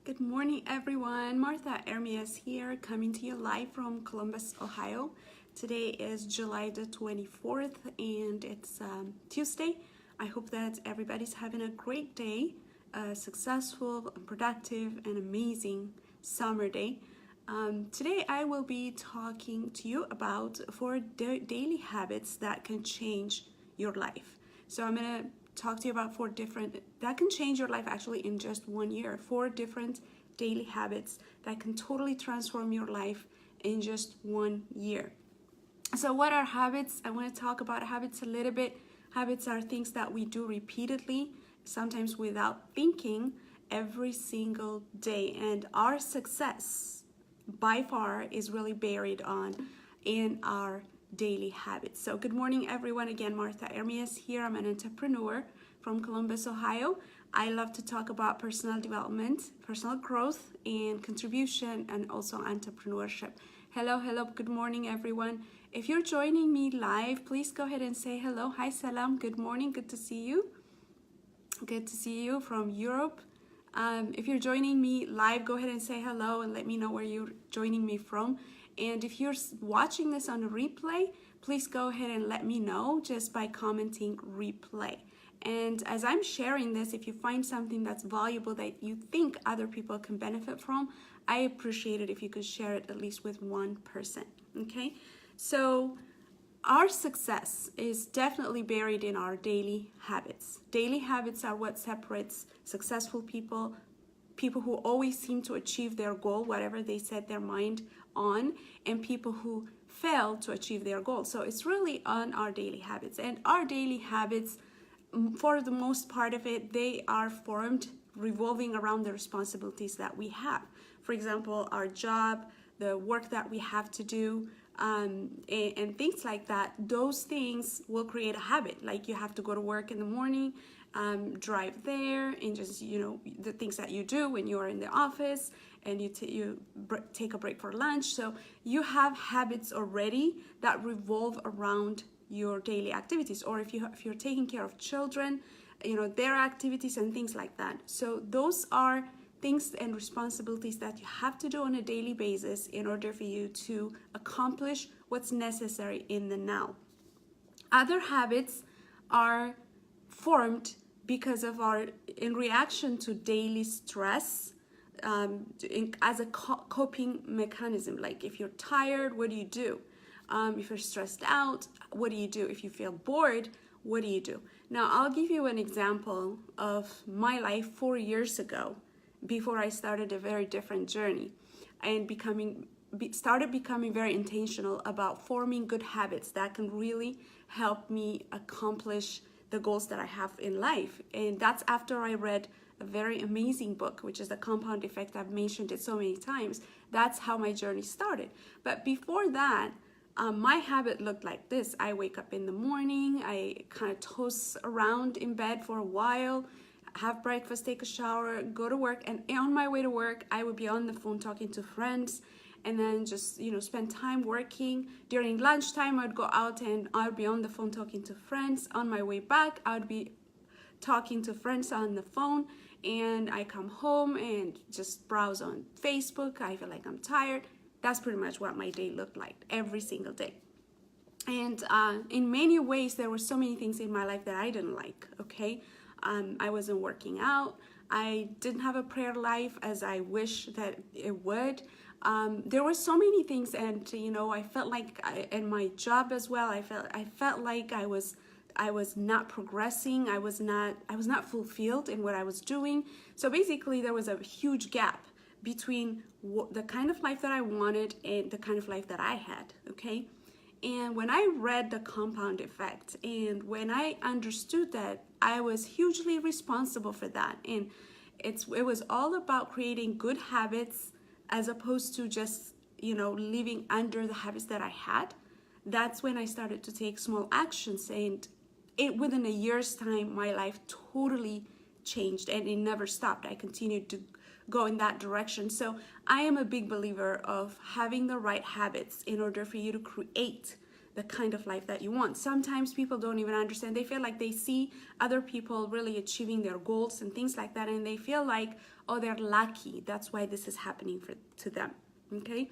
Good morning, everyone. Martha Ermias here, coming to you live from Columbus, Ohio. Today is July the 24th, and it's Tuesday. I hope that everybody's having a great day, a successful, productive, and amazing summer day. Today, I will be talking to you about 4 daily habits that can change your life. So I'm going to talk to you about 4 different that can change your life actually in just 1 year. 4 different daily habits that can totally transform your life in just 1 year. So what are habits? I want to talk about habits a little bit. Habits are things that we do repeatedly, sometimes without thinking, every single day, and our success by far is really buried on in our daily habits. So good morning, everyone. Again, Martha Ermias here. I'm an entrepreneur from Columbus, Ohio. I love to talk about personal development, personal growth, and contribution, and also entrepreneurship. Hello, good morning, everyone. If you're joining me live, please go ahead and say hello. Hi, salam, good morning, good to see you. Good to see you from Europe. If you're joining me live, go ahead and say hello and let me know where you're joining me from. And if you're watching this on a replay, please go ahead and let me know just by commenting replay. And as I'm sharing this, if you find something that's valuable that you think other people can benefit from, I appreciate it if you could share it at least with one person, okay? So our success is definitely buried in our daily habits. Daily habits are what separates successful people, people who always seem to achieve their goal, whatever they set their mind on, and people who fail to achieve their goal. So it's really on our daily habits. And our daily habits, for the most part of it, they are formed revolving around the responsibilities that we have. For example, our job, the work that we have to do, and things like that. Those things will create a habit. Like you have to go to work in the morning, drive there, and just, the things that you do when you're in the office, and you take a break for lunch. So you have habits already that revolve around your daily activities, or if you're taking care of children, their activities and things like that. So those are things and responsibilities that you have to do on a daily basis in order for you to accomplish what's necessary in the now. Other habits are formed because of in reaction to daily stress, as a coping mechanism. Like if you're tired, what do you do? If you're stressed out, what do you do? If you feel bored, what do you do? Now, I'll give you an example of my life 4 years ago, before I started a very different journey and started becoming very intentional about forming good habits that can really help me accomplish the goals that I have in life. And that's after I read a very amazing book, which is The Compound Effect. I've mentioned it so many times. That's how my journey started. But before that, my habit looked like this. I wake up in the morning, I kind of toss around in bed for a while, have breakfast, take a shower, go to work, and on my way to work, I would be on the phone talking to friends, and then just, spend time working. During lunchtime, I'd go out and I'd be on the phone talking to friends. On my way back, I'd be talking to friends on the phone, and I come home and just browse on Facebook. I feel like I'm tired. That's pretty much what my day looked like every single day. And in many ways, there were so many things in my life that I didn't like, okay? I wasn't working out. I didn't have a prayer life as I wish that it would. There were so many things, and I felt like in my job as well, I felt like I was not progressing. I was not fulfilled in what I was doing. So basically, there was a huge gap between the kind of life that I wanted and the kind of life that I had, okay? And when I read The Compound Effect, and when I understood that I was hugely responsible for that, and it was all about creating good habits as opposed to just, living under the habits that I had, that's when I started to take small actions. And within a year's time, my life totally changed, and it never stopped. I continued to go in that direction. So I am a big believer of having the right habits in order for you to create the kind of life that you want. Sometimes people don't even understand. They feel like they see other people really achieving their goals and things like that, and they feel like, oh, they're lucky. That's why this is happening to them, okay?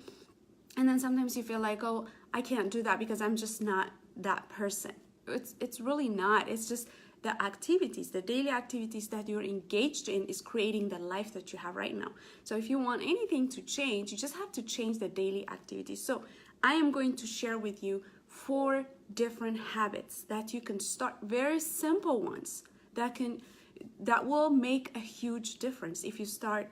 And then sometimes you feel like, oh, I can't do that because I'm just not that person. It's really not. It's just the activities, the daily activities that you're engaged in is creating the life that you have right now. So if you want anything to change, you just have to change the daily activities. So I am going to share with you 4 different habits that you can start, very simple ones that will make a huge difference if you start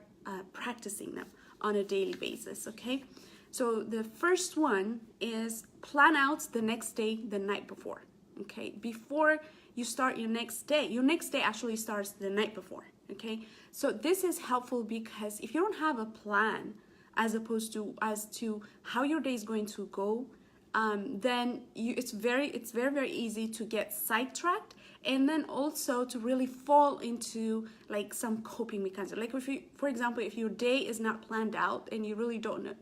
practicing them on a daily basis, okay? So the first one is plan out the next day the night before, okay? Before you start your next day actually starts the night before, okay? So this is helpful because if you don't have a plan as to how your day is going to go, then it's very easy to get sidetracked, and then also to really fall into like some coping mechanism. Like if you, for example, if your day is not planned out and you really don't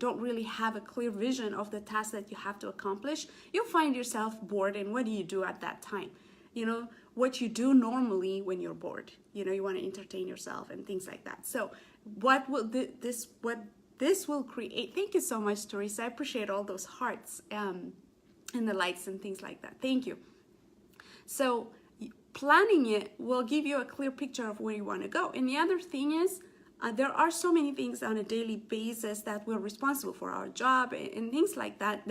really have a clear vision of the task that you have to accomplish, you'll find yourself bored. And what do you do at that time? You know, what you do normally when you're bored. You know, you want to entertain yourself and things like that. So what will this will create? Thank you so much, Teresa. I appreciate all those hearts and the lights and things like that. Thank you. So planning it will give you a clear picture of where you want to go. And the other thing is, there are so many things on a daily basis that we're responsible for, our job and things like that,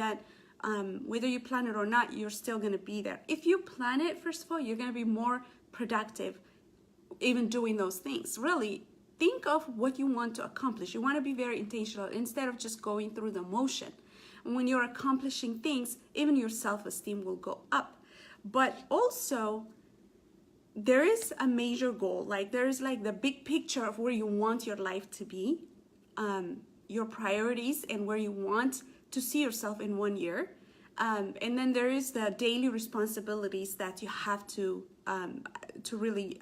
whether you plan it or not, you're still going to be there. If you plan it, first of all, you're going to be more productive even doing those things. Really, think of what you want to accomplish. You want to be very intentional instead of just going through the motion. And when you're accomplishing things, even your self-esteem will go up. But also, there is a major goal, like there is like the big picture of where you want your life to be, your priorities and where you want to see yourself in 1 year. And then there is the daily responsibilities that you have to really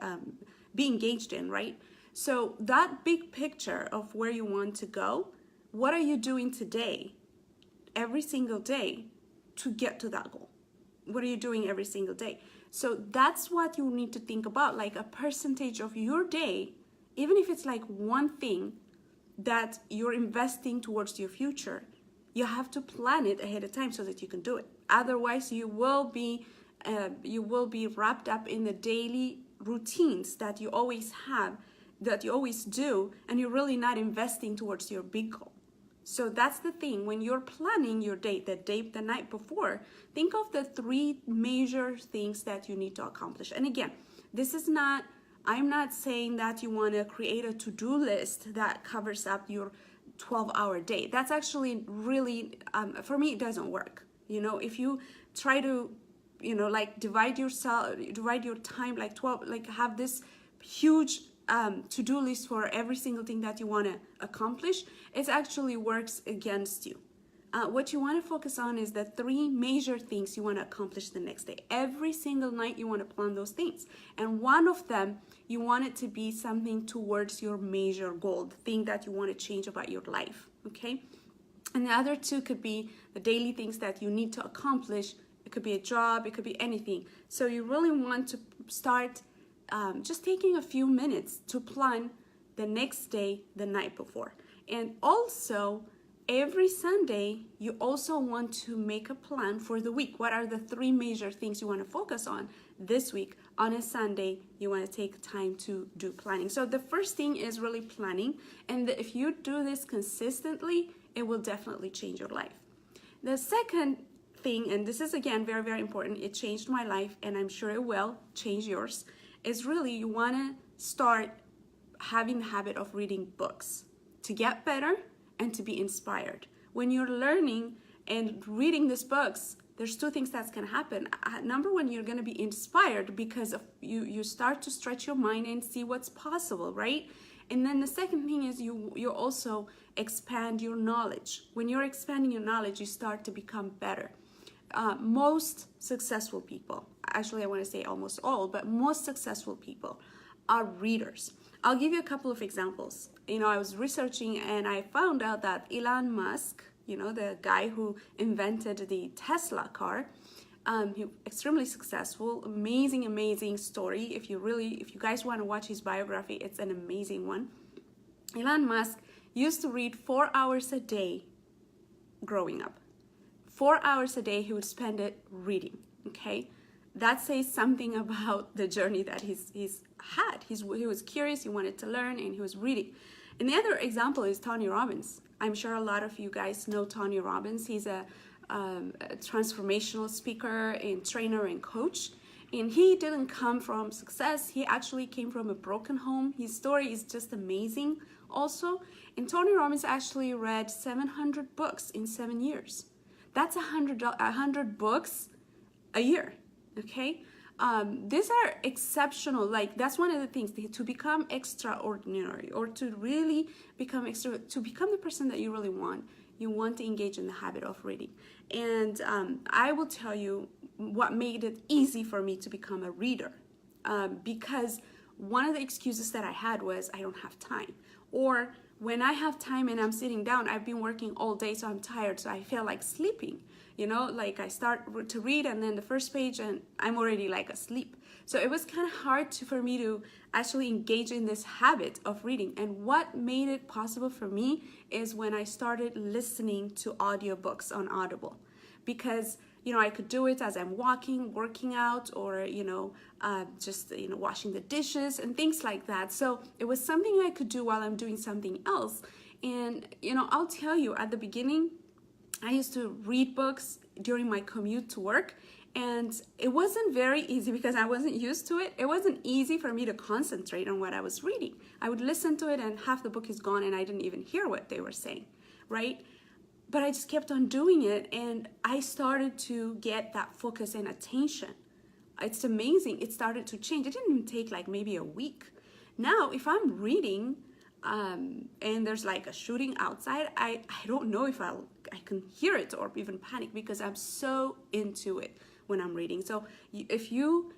be engaged in, right? So that big picture of where you want to go, what are you doing today, every single day to get to that goal? What are you doing every single day? So that's what you need to think about, like a percentage of your day, even if it's like one thing that you're investing towards your future, you have to plan it ahead of time so that you can do it. Otherwise, you will be wrapped up in the daily routines that you always have, that you always do, and you're really not investing towards your big goal. So that's the thing. When you're planning your day, the night before, think of the 3 major things that you need to accomplish. And again, I'm not saying that you want to create a to-do list that covers up your 12-hour day. That's actually really, for me, it doesn't work. You know, if you try to, you know, like divide your time, like 12, like have this huge to-do list for every single thing that you want to accomplish, it actually works against you. What you want to focus on is the 3 major things you want to accomplish the next day. Every single night you want to plan those things, and one of them you want it to be something towards your major goal, the thing that you want to change about your life, okay? And the other 2 could be the daily things that you need to accomplish. It could be a job, it could be anything. So you really want to start just taking a few minutes to plan the next day the night before. And also, every Sunday, you also want to make a plan for the week. What are the 3 major things you want to focus on this week? On a Sunday, you want to take time to do planning. So the first thing is really planning. And if you do this consistently, it will definitely change your life. The second thing, and this is again very, very important, it changed my life and I'm sure it will change yours, is really you want to start having the habit of reading books to get better and to be inspired. When you're learning and reading these books, there's 2 things that's going to happen. Number 1, you're going to be inspired because of you start to stretch your mind and see what's possible, right? And then the second thing is you also expand your knowledge. When you're expanding your knowledge, you start to become better. Most successful people, actually I want to say almost all, but most successful people are readers. I'll give you a couple of examples. You know, I was researching and I found out that Elon Musk, you know, the guy who invented the Tesla car. He extremely successful, amazing story. If you guys want to watch his biography, it's an amazing one. Elon Musk used to read 4 hours a day growing up. 4 hours a day he would spend it reading, okay? That says something about the journey that he's had. He was curious, he wanted to learn, and he was reading. And the other example is Tony Robbins. I'm sure a lot of you guys know Tony Robbins. He's a transformational speaker and trainer and coach. And he didn't come from success. He actually came from a broken home. His story is just amazing also. And Tony Robbins actually read 700 books in 7 years. That's 100 books a year, okay? These are exceptional. Like, that's one of the things, to become extraordinary, or to really become to become the person that you really want. You want to engage in the habit of reading. And I will tell you what made it easy for me to become a reader. Because one of the excuses that I had was I don't have time. Or when I have time and I'm sitting down, I've been working all day, so I'm tired, so I feel like sleeping. You know, like I start to read and then the first page and I'm already like asleep. So it was kind of hard for me to actually engage in this habit of reading. And what made it possible for me is when I started listening to audiobooks on Audible. Because, you know, I could do it as I'm walking, working out, or, you know, just, you know, washing the dishes and things like that. So it was something I could do while I'm doing something else. And, you know, I'll tell you, at the beginning, I used to read books during my commute to work, and it wasn't very easy because I wasn't used to it. It wasn't easy for me to concentrate on what I was reading. I would listen to it and half the book is gone and I didn't even hear what they were saying, right? But I just kept on doing it, and I started to get that focus and attention. It's amazing. It started to change. It didn't even take like maybe a week. Now, if I'm reading and there's like a shooting outside, I don't know if I can hear it or even panic, because I'm so into it when I'm reading. So if you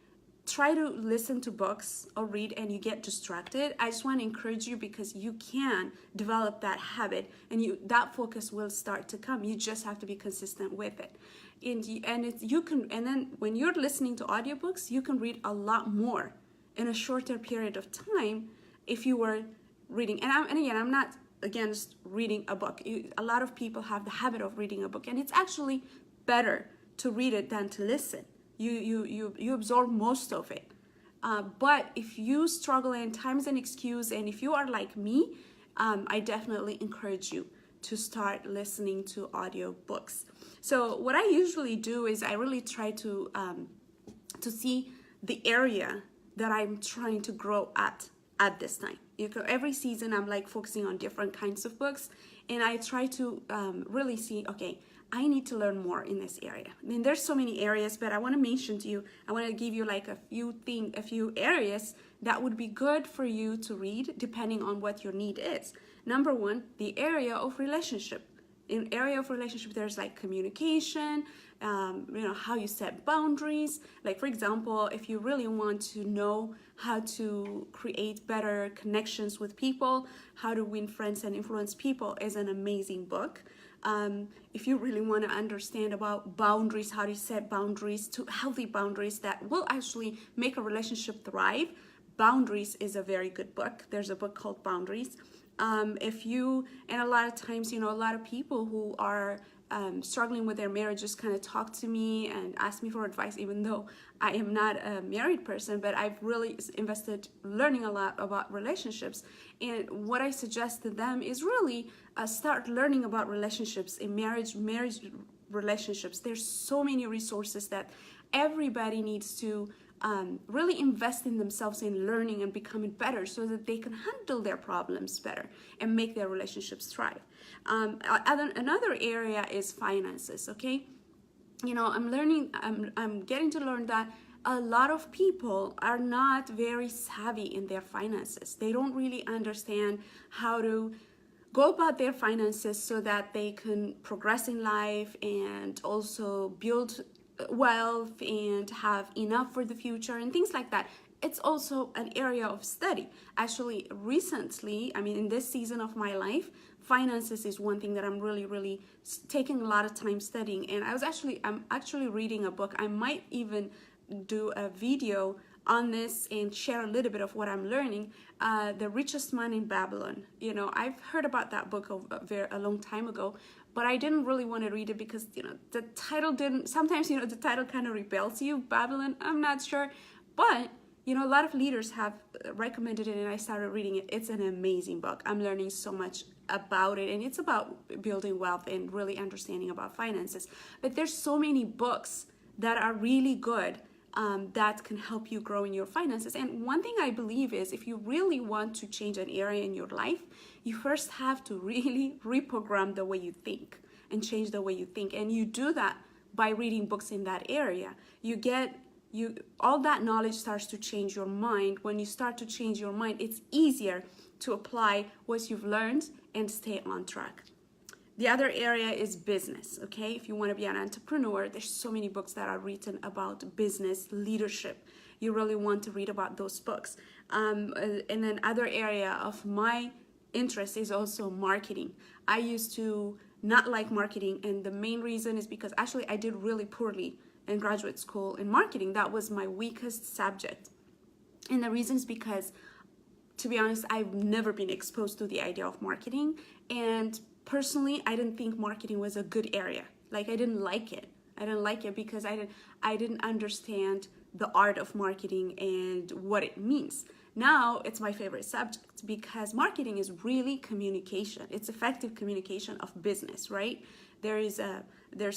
try to listen to books or read and you get distracted, I just want to encourage you, because you can develop that habit and that focus will start to come. You just have to be consistent with it. And then when you're listening to audiobooks, you can read a lot more in a shorter period of time if you were reading. And again, I'm not against reading a book. A lot of people have the habit of reading a book, and it's actually better to read it than to listen. You absorb most of it. But if you struggle and time is an excuse, and if you are like me, I definitely encourage you to start listening to audiobooks. So what I usually do is I really try to see the area that I'm trying to grow at this time. You know, every season I'm like focusing on different kinds of books, and I try to really see, okay, I need to learn more in this area. I mean, there's so many areas, but I want to mention to you, I want to give you like a few areas that would be good for you to read depending on what your need is. Number one, the area of relationship. In area of relationship, there's like communication, you know, how you set boundaries. Like, for example, if you really want to know how to create better connections with people, How to Win Friends and Influence People is an amazing book. If you really want to understand about boundaries, how to set boundaries, to healthy boundaries that will actually make a relationship thrive, Boundaries is a very good book. There's a book called Boundaries. And a lot of times, you know, a lot of people who are struggling with their marriage just kind of talk to me and ask me for advice, even though I am not a married person, but I've really invested learning a lot about relationships. And what I suggest to them is really start learning about relationships in marriage relationships. There's so many resources that everybody needs to really invest in themselves in learning and becoming better so that they can handle their problems better and make their relationships thrive. Another area is finances, okay? You know, I'm getting to learn that a lot of people are not very savvy in their finances. They don't really understand how to go about their finances so that they can progress in life and also build wealth and have enough for the future and things like that. it's also an area of study. Actually, recently, I mean, in this season of my life, finances is one thing that I'm really taking a lot of time studying. And I'm actually reading a book. I might even do a video on this and share a little bit of what I'm learning. The Richest Man in Babylon. You know, I've heard about that book a long time ago, but I didn't really want to read it because, you know, the title didn't, sometimes, you know, the title kind of repels you. Babylon, I'm not sure. But, you know, a lot of leaders have recommended it and I started reading it. It's an amazing book. I'm learning so much about it, and it's about building wealth and really understanding about finances. But there's so many books that are really good that can help you grow in your finances. And one thing I believe is if you really want to change an area in your life, you first have to really reprogram the way you think and change the way you think. And you do that by reading books in that area. All that knowledge starts to change your mind. When you start to change your mind, it's easier to apply what you've learned and stay on track. The other area is business, okay? If you want to be an entrepreneur, there's so many books that are written about business leadership. You really want to read about those books. And then other area of my interest is also marketing. I used to not like marketing, and the main reason is because actually I did really poorly in graduate school in marketing. That was my weakest subject. And the reason is because, to be honest, I've never been exposed to the idea of marketing, and personally, I didn't think marketing was a good area. Like, I didn't like it. I didn't like it because I didn't understand the art of marketing and what it means. Now, it's my favorite subject because marketing is really communication. It's effective communication of business, right? There's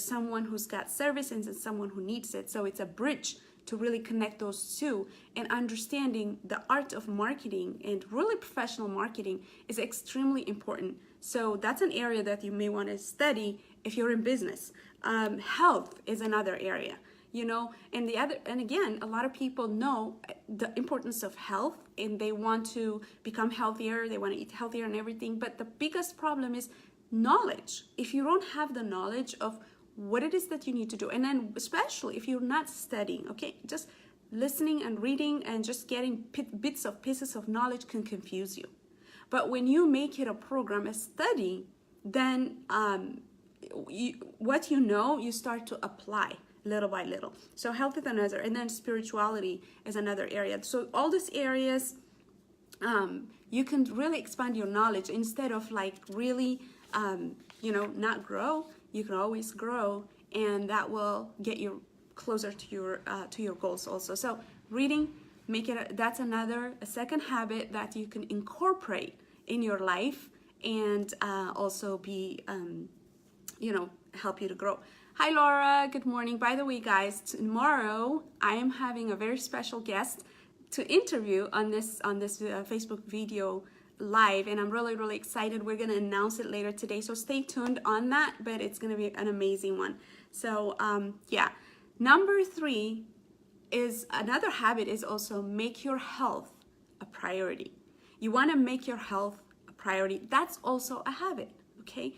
someone who's got services and someone who needs it. So it's a bridge to really connect those two, and understanding the art of marketing and really professional marketing is extremely important. So that's an area that you may want to study if you're in business. Health is another area, you know, and again, a lot of people know the importance of health and they want to become healthier, they want to eat healthier and everything. But the biggest problem is knowledge. If you don't have the knowledge of what it is that you need to do, and then especially if you're not studying, okay, just listening and reading and just getting pieces of knowledge can confuse you. But when you make it a program, a study, then what you know, you start to apply little by little. So health is another, and then spirituality is another area. So all these areas, you can really expand your knowledge instead of like really, you know, not grow. You can always grow, and that will get you closer to your goals also. So reading, that's a second habit that you can incorporate in your life and also be, you know, help you to grow. Hi Laura, good morning. By the way, guys, tomorrow I am having a very special guest to interview on this Facebook video live, and I'm really excited. We're gonna announce it later today, so stay tuned on that, but it's gonna be an amazing one. So yeah, number 3 is another habit is also make your health a priority. You want to make your health a priority. That's also a habit, okay?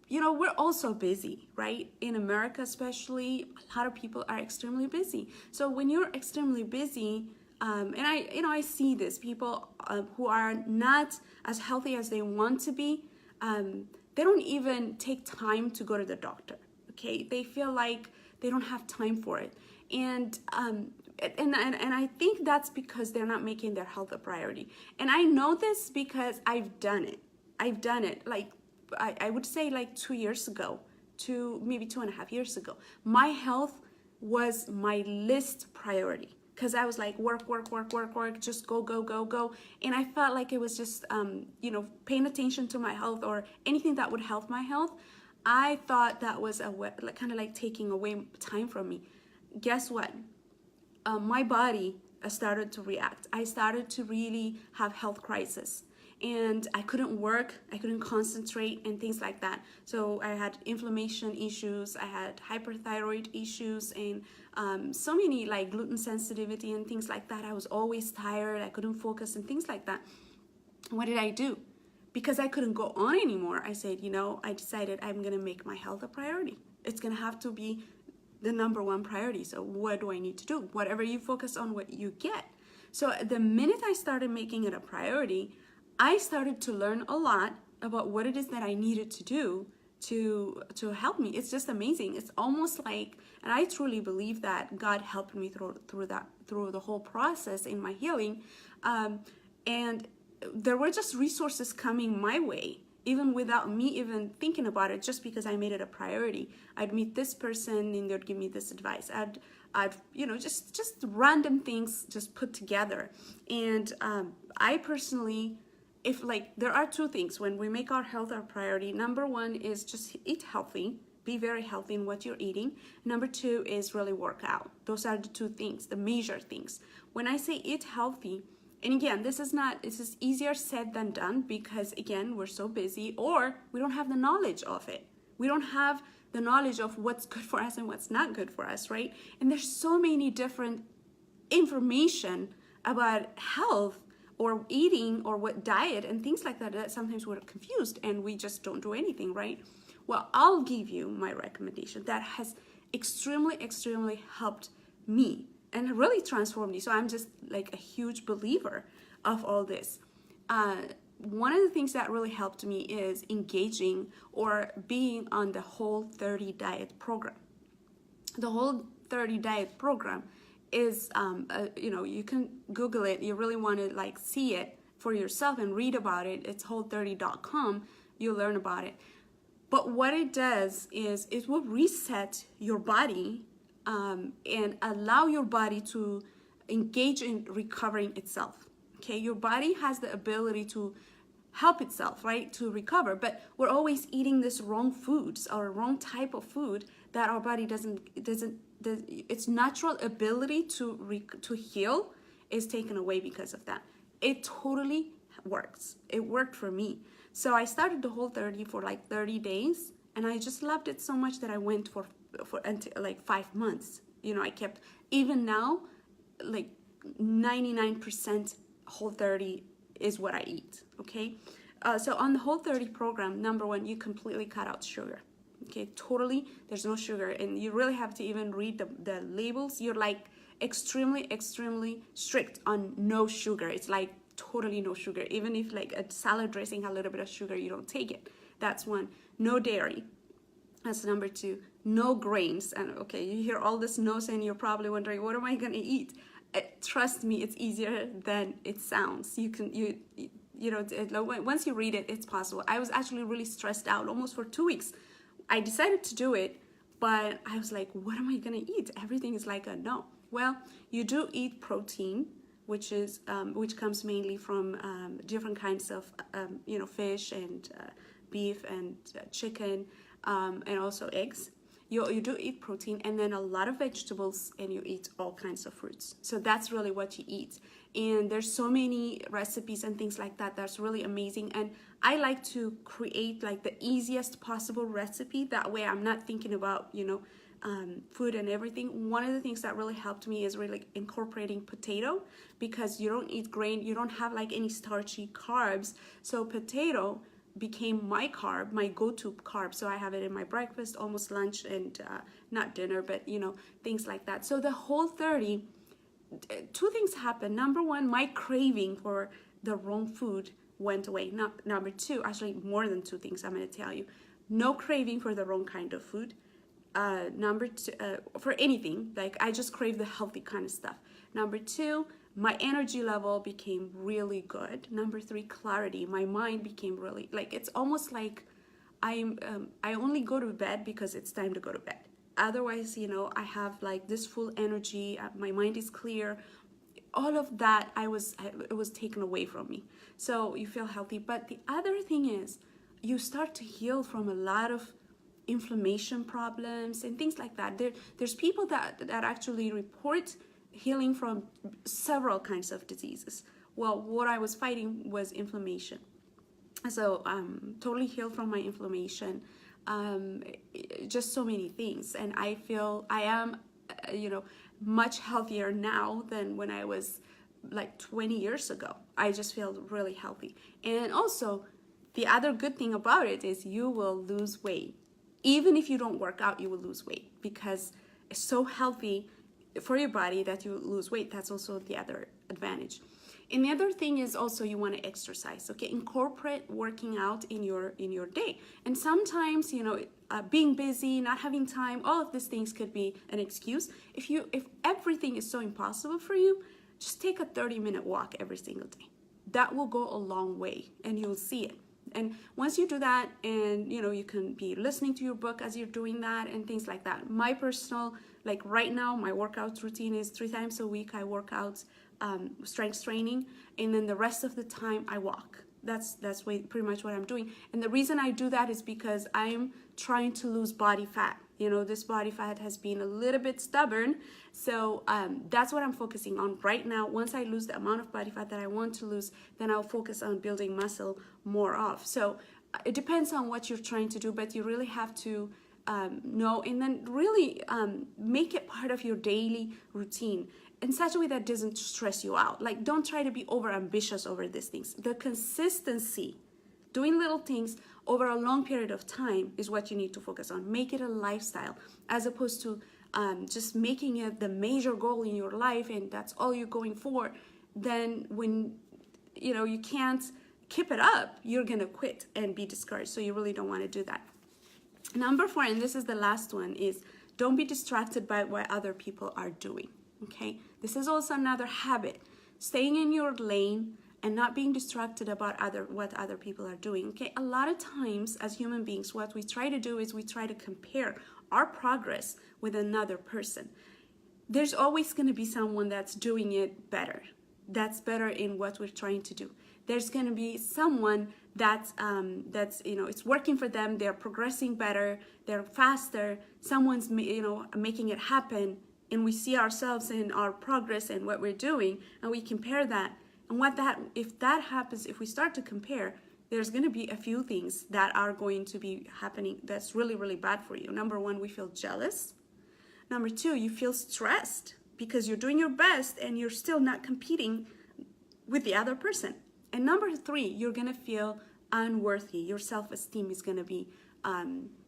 You know, we're also busy, right? In America especially, a lot of people are extremely busy. So when you're extremely busy, and I see this, people who are not as healthy as they want to be, they don't even take time to go to the doctor, okay? They feel like they don't have time for it. And I think that's because they're not making their health a priority. And I know this because I've done it. Like, I would say like 2 years ago, maybe 2.5 years ago, my health was my least priority. Because I was like, work, just go. And I felt like it was just, you know, paying attention to my health or anything that would help my health. I thought that was kind of like taking away time from me. Guess what? My body started to react. I started to really have health crisis. And I couldn't work, I couldn't concentrate and things like that. So I had inflammation issues, I had hyperthyroid issues, and so many like gluten sensitivity and things like that. I was always tired, I couldn't focus and things like that. What did I do? Because I couldn't go on anymore, I said, you know, I decided I'm gonna make my health a priority. It's gonna have to be the number 1 priority. So what do I need to do? Whatever you focus on, what you get. So the minute I started making it a priority, I started to learn a lot about what it is that I needed to do to help me. It's just amazing. It's almost like, and I truly believe that God helped me through the whole process in my healing, and there were just resources coming my way, even without me even thinking about it, just because I made it a priority. I'd meet this person and they'd give me this advice. I'd just random things just put together. And I personally, if like, there are two things when we make our health our priority. Number one is just eat healthy, be very healthy in what you're eating. Number two is really work out. Those are the two things, the major things. When I say eat healthy, and again, this is easier said than done, because again, we're so busy, or we don't have the knowledge of it. We don't have the knowledge of what's good for us and what's not good for us, right? And there's so many different information about health or eating or what diet and things like that, that sometimes we're confused and we just don't do anything, right? Well, I'll give you my recommendation that has extremely helped me and really transformed me. So I'm just like a huge believer of all this. One of the things that really helped me is engaging or being on the Whole30 diet program. The Whole30 diet program is, you can Google it. You really want to like see it for yourself and read about it. It's whole30.com. You'll learn about it. But what it does is it will reset your body and allow your body to engage in recovering itself. Okay, your body has the ability to help itself, right, to recover, but we're always eating this wrong foods or wrong type of food that our body doesn't its natural ability to heal is taken away because of that. It totally works. It worked for me. So I started the Whole30 for like 30 days, and I just loved it so much that I went for until like 5 months. I kept, even now, like 99% Whole30 is what I eat. Okay, so on the Whole30 program, number one, you completely cut out sugar. Okay, totally, there's no sugar, and you really have to even read the labels. You're like extremely strict on no sugar. It's like totally no sugar. Even if like a salad dressing has a little bit of sugar, you don't take it. That's one. No dairy. That's number two. No grains. And okay, you hear all this no's and you're probably wondering, what am I gonna eat? Trust me, it's easier than it sounds. Once you read it, it's possible. I was actually really stressed out almost for 2 weeks. I decided to do it, but I was like, what am I gonna eat? Everything is like a no. Well, you do eat protein, which comes mainly from different kinds of fish and beef and chicken, and also eggs. You do eat protein, and then a lot of vegetables, and you eat all kinds of fruits. So that's really what you eat. And there's so many recipes and things like that that's really amazing. And I like to create like the easiest possible recipe. That way I'm not thinking about, food and everything. One of the things that really helped me is really incorporating potato, because you don't eat grain, you don't have like any starchy carbs. So potato became my carb, my go-to carb. So I have it in my breakfast, almost lunch, and not dinner, but things like that. So the Whole30, two things happened. Number one, my craving for the wrong food went away. Number two, actually more than two things I'm going to tell you. No craving for the wrong kind of food. Number two, for anything, like I just crave the healthy kind of stuff. Number two, my energy level became really good. Number three, clarity. My mind became really, like, it's almost like I only go to bed because it's time to go to bed. Otherwise, I have like this full energy. My mind is clear. All of that, it was taken away from me. So you feel healthy. But the other thing is, you start to heal from a lot of inflammation problems and things like that. There's people that actually report healing from several kinds of diseases. Well, what I was fighting was inflammation. So totally healed from my inflammation. Just so many things. And I feel I am, much healthier now than when I was like 20 years ago. I just feel really healthy. And also, the other good thing about it is you will lose weight. Even if you don't work out, you will lose weight, because it's so healthy. for your body that you lose weight. That's also the other advantage. And the other thing is also you want to exercise. Okay, incorporate working out in your day. And sometimes, you know, being busy, not having time, all of these things could be an excuse. If everything is so impossible for you, just take a 30-minute walk every single day. That will go a long way, and you'll see it. And once you do that, and you know, you can be listening to your book as you're doing that and things like that. My personal, like right now, my workout routine is 3 times a week. I work out strength training, and then the rest of the time I walk. That's pretty much what I'm doing. And the reason I do that is because I'm trying to lose body fat. You know, this body fat has been a little bit stubborn. So that's what I'm focusing on right now. Once I lose the amount of body fat that I want to lose, then I'll focus on building muscle more off. So it depends on what you're trying to do, but you really have to know, and then really make it part of your daily routine in such a way that doesn't stress you out. Like, don't try to be over ambitious over these things. The consistency, doing little things over a long period of time is what you need to focus on. Make it a lifestyle, as opposed to just making it the major goal in your life and that's all you're going for. Then when you know you can't keep it up, you're gonna quit and be discouraged. So you really don't want to do that. Number 4, and this is the last one, is don't be distracted by what other people are doing. Okay, this is also another habit, staying in your lane and not being distracted about what other people are doing. Okay, a lot of times as human beings, what we try to do is we try to compare our progress with another person. There's always going to be someone that's doing it better, that's better in what we're trying to do. There's going to be someone that's you know, it's working for them, they're progressing better, they're faster, someone's, you know, making it happen, and we see ourselves in our progress and what we're doing, and we compare that. And if that happens, if we start to compare, there's going to be a few things that are going to be happening that's really, really bad for you. Number 1, we feel jealous. Number 2, you feel stressed because you're doing your best and you're still not competing with the other person. And number 3, you're going to feel unworthy. Your self-esteem is going to be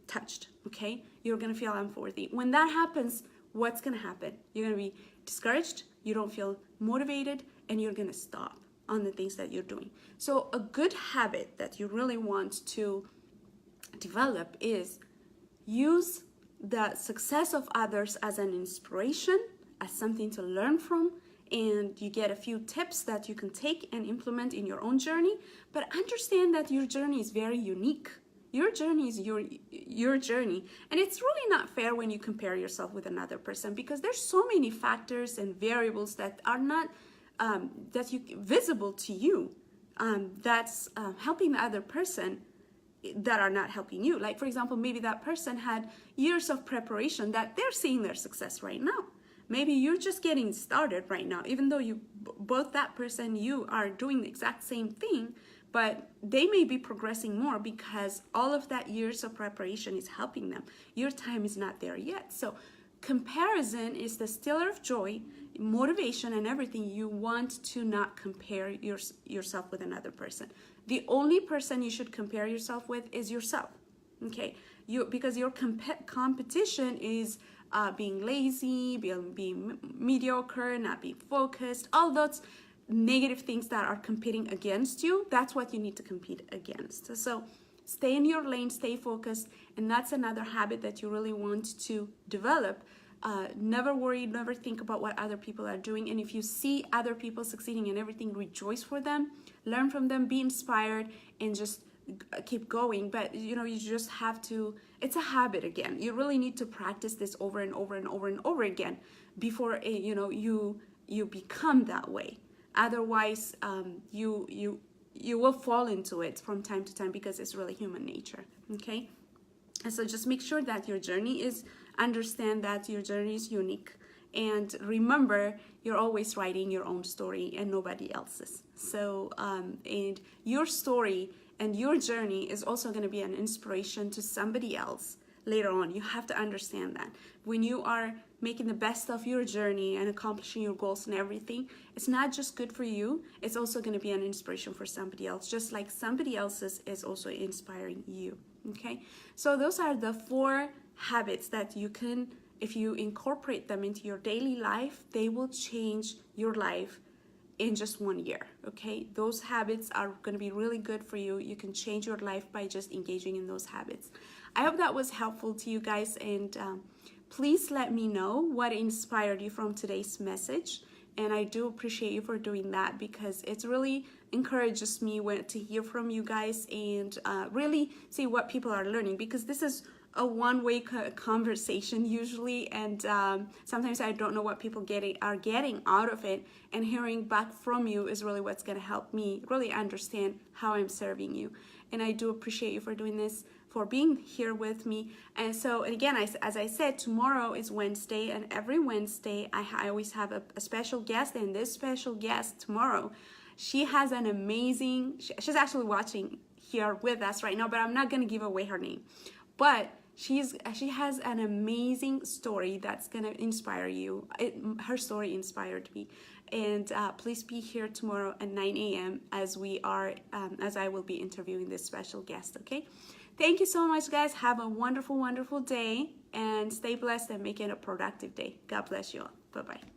touched, okay? You're going to feel unworthy. When that happens, what's going to happen? You're going to be discouraged, you don't feel motivated, and you're going to stop on the things that you're doing. So a good habit that you really want to develop is use the success of others as an inspiration, as something to learn from, and you get a few tips that you can take and implement in your own journey. But understand that your journey is very unique. Your journey is your journey, and it's really not fair when you compare yourself with another person, because there's so many factors and variables that are not visible to you, that's helping the other person, that are not helping you. Like, for example, maybe that person had years of preparation that they're seeing their success right now. Maybe you're just getting started right now, even though both that person, you are doing the exact same thing, but they may be progressing more because all of that years of preparation is helping them. Your time is not there yet. So comparison is the stealer of joy, motivation, and everything. You want to not compare yourself with another person. The only person you should compare yourself with is yourself, okay? Because your competition is being lazy, being mediocre, not being focused, all those negative things that are competing against you. That's what you need to compete against. So stay in your lane, stay focused, and that's another habit that you really want to develop. Never worry, never think about what other people are doing. And if you see other people succeeding in everything, rejoice for them, learn from them, be inspired, and just keep going. But you know, you just have to, it's a habit again. You really need to practice this over and over and over and over again before you know, you become that way. Otherwise, you will fall into it from time to time, because it's really human nature, okay? And so just make sure that your journey is, understand that your journey is unique, and remember, you're always writing your own story and nobody else's. So, and your story and your journey is also going to be an inspiration to somebody else later on. You have to understand that when you are making the best of your journey and accomplishing your goals and everything, it's not just good for you, it's also going to be an inspiration for somebody else, just like somebody else's is also inspiring you. Okay, so those are the 4 habits that you can if you incorporate them into your daily life, they will change your life in just 1 year. Okay, those habits are going to be really good for you. You can change your life by just engaging in those habits. I hope that was helpful to you guys, and please let me know what inspired you from today's message. And I do appreciate you for doing that, because it really encourages me to hear from you guys and really see what people are learning, because this is a one-way conversation usually, and sometimes I don't know what people are getting out of it, and hearing back from you is really what's going to help me really understand how I'm serving you. And I do appreciate you for doing this, for being here with me. And so, and again, as I said, tomorrow is Wednesday, and every Wednesday I always have a special guest, and this special guest tomorrow, she has an amazing, she's actually watching here with us right now, but I'm not going to give away her name. But she has an amazing story that's going to inspire you. Her story inspired me. And please be here tomorrow at 9 a.m. as I will be interviewing this special guest, okay? Thank you so much, guys. Have a wonderful, wonderful day, and stay blessed and make it a productive day. God bless you all. Bye-bye.